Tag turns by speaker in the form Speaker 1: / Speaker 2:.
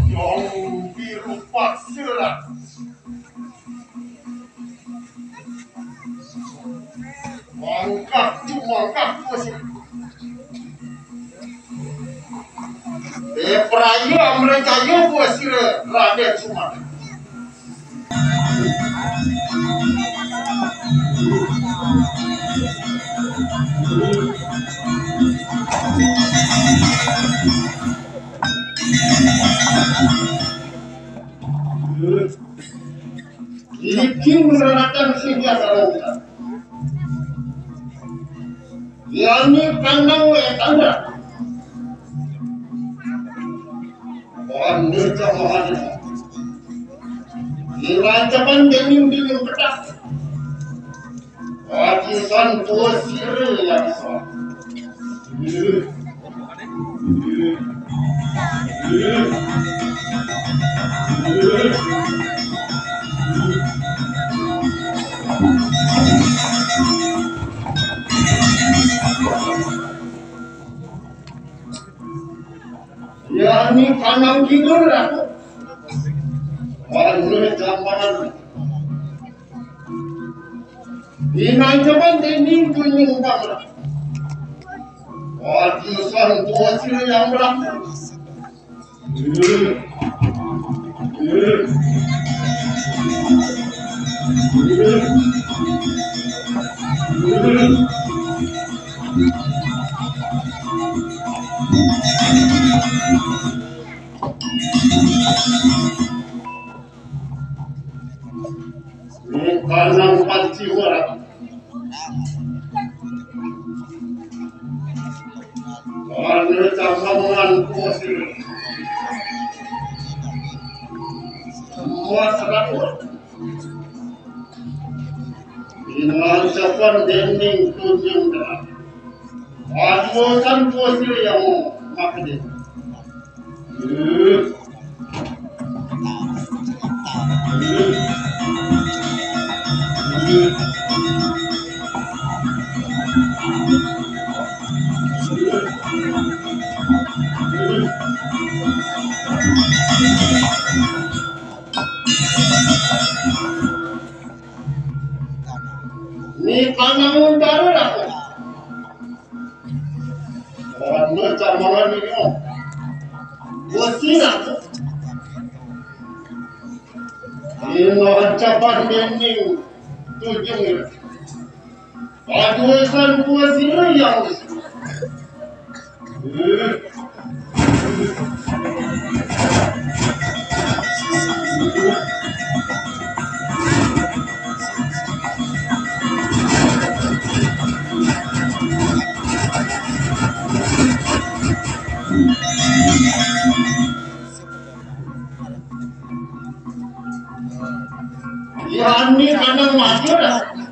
Speaker 1: Yang biru pasiran mangkak masih peraya mereka yo pasir Raden Sumatera Iki menerangkan senjata logam. Yani kandang tanda. Mohon nirja mohon. Irajapan dinding petak. Wajisan tua siri yang sah. Yani kanang tidur aku. Warna jambaran. Inai jaban dinding kuning bangla. Wajisan tua siri yang berlaku. Kanang panci orang. Warna jambaran kusir. Semua seratus. Inal japan dinding tunjung dah. Wajisan kusir yang makde. Ni kanang baru aku. Warna jambaran ni oh. Bosir aku. Inal japan dinding tunjung. Wajisan kusir yang Yani kanang maju dah.